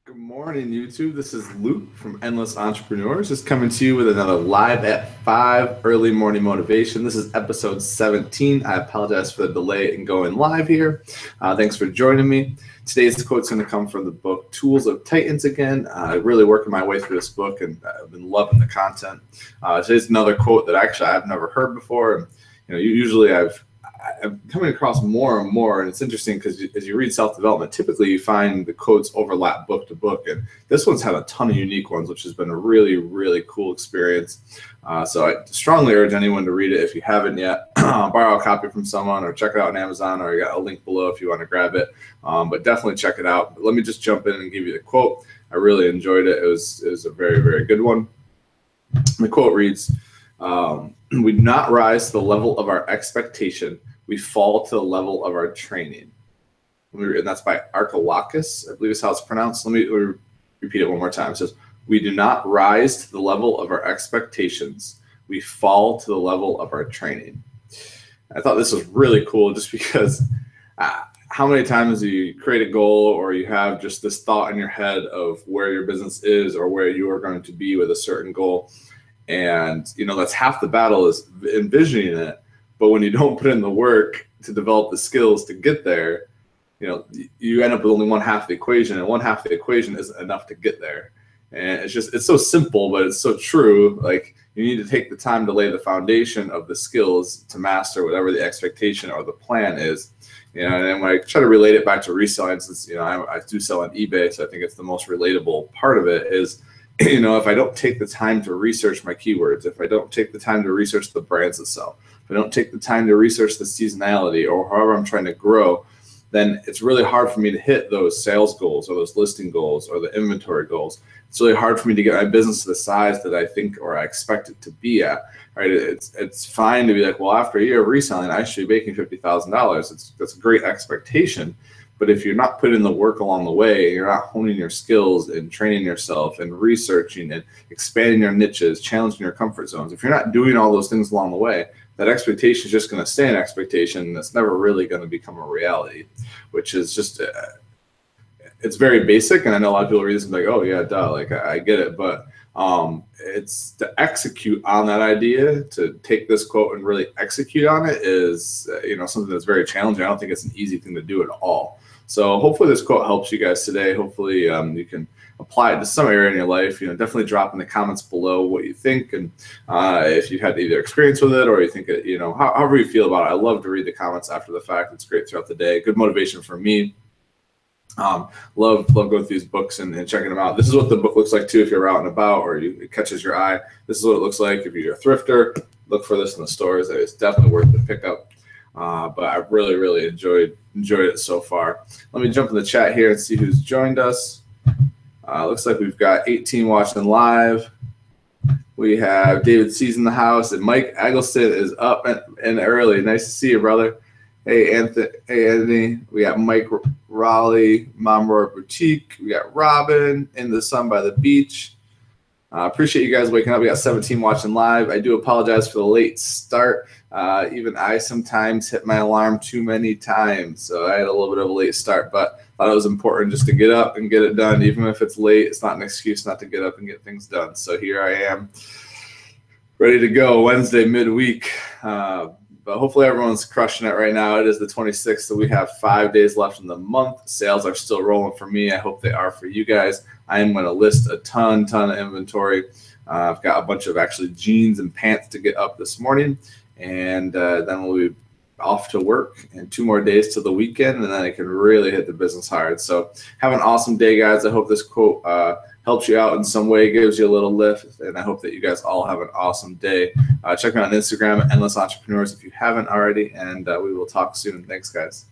Good morning, YouTube. This is Luke from Endless Entrepreneurs, just coming to you with another live at 5 early morning motivation. This is episode 17. I apologize for the delay in going live here. Thanks for joining me. Today's quote is going to come from the book Tools of Titans again. Really working my way through this book, and I've been loving the content. Today's another quote that actually I've never heard before. And, usually I'm coming across more and more, and it's interesting because as you read self-development, typically you find the quotes overlap book to book, and this one's had a ton of unique ones, which has been a really, really cool experience. So I strongly urge anyone to read it if you haven't yet. Borrow a copy from someone or check it out on Amazon, or I got a link below if you want to grab it. But definitely check it out. But let me just jump in and give you the quote. I really enjoyed it. It was a very, very good one. The quote reads, "We do not rise to the level of our expectation. We fall to the level of our training." And that's by Archilocus, I believe is how it's pronounced. Let me repeat it one more time. It says, "We do not rise to the level of our expectations. We fall to the level of our training." I thought this was really cool just because how many times do you create a goal or you have just this thought in your head of where your business is or where you are going to be with a certain goal? And, that's half the battle is envisioning it. But when you don't put in the work to develop the skills to get there, you end up with only one half of the equation, and one half of the equation isn't enough to get there. And it's so simple, but it's so true. Like, you need to take the time to lay the foundation of the skills to master whatever the expectation or the plan is. And when I try to relate it back to reselling, since I do sell on eBay, so I think it's the most relatable part of it is, if I don't take the time to research my keywords, if I don't take the time to research the brands that sell, if I don't take the time to research the seasonality or however I'm trying to grow, then it's really hard for me to hit those sales goals or those listing goals or the inventory goals. It's really hard for me to get my business to the size that I think or I expect it to be at. Right? It's fine to be like, well, after a year of reselling, I should be making $50,000. That's a great expectation. But if you're not putting the work along the way, you're not honing your skills and training yourself and researching and expanding your niches, challenging your comfort zones, if you're not doing all those things along the way, that expectation is just going to stay an expectation. That's never really going to become a reality, which is just, it's very basic. And I know a lot of people read this and be like, oh yeah, duh, like I get it. But it's to execute on that idea, to take this quote and really execute on it is, something that's very challenging. I don't think it's an easy thing to do at all. So hopefully this quote helps you guys today. Hopefully you can apply it to some area in your life. Definitely drop in the comments below what you think, and if you've had either experience with it or you think it, however you feel about it. I love to read the comments after the fact. It's great throughout the day. Good motivation for me. Love going through these books and checking them out. This is what the book looks like too if you're out and about or it catches your eye. This is what it looks like if you're a thrifter. Look for this in the stores. It's definitely worth the pickup. But I really, really enjoyed it so far. Let me jump in the chat here and see who's joined us. Looks like we've got 18 watching live. We have David C's in the house, and Mike Eggleston is up and early. Nice to see you, brother. Hey, Anthony. We got Mike Raleigh, Mom Roar Boutique. We got Robin in the sun by the beach. Appreciate you guys waking up. We got 17 watching live. I do apologize for the late start. Even I sometimes hit my alarm too many times, so I had a little bit of a late start, but thought it was important just to get up and get it done. Even if it's late, it's not an excuse not to get up and get things done. So here I am, ready to go Wednesday midweek. But hopefully everyone's crushing it right now. It is the 26th, so we have 5 days left in the month. Sales are still rolling for me. I hope they are for you guys. I am going to list a ton of inventory. I've got a bunch of actually jeans and pants to get up this morning, and then we'll be off to work and 2 more days to the weekend, and then I can really hit the business hard. So have an awesome day, guys. I hope this quote helps you out in some way, gives you a little lift, and I hope that you guys all have an awesome day. Check me out on Instagram at Endless Entrepreneurs if you haven't already, and we will talk soon. Thanks, guys.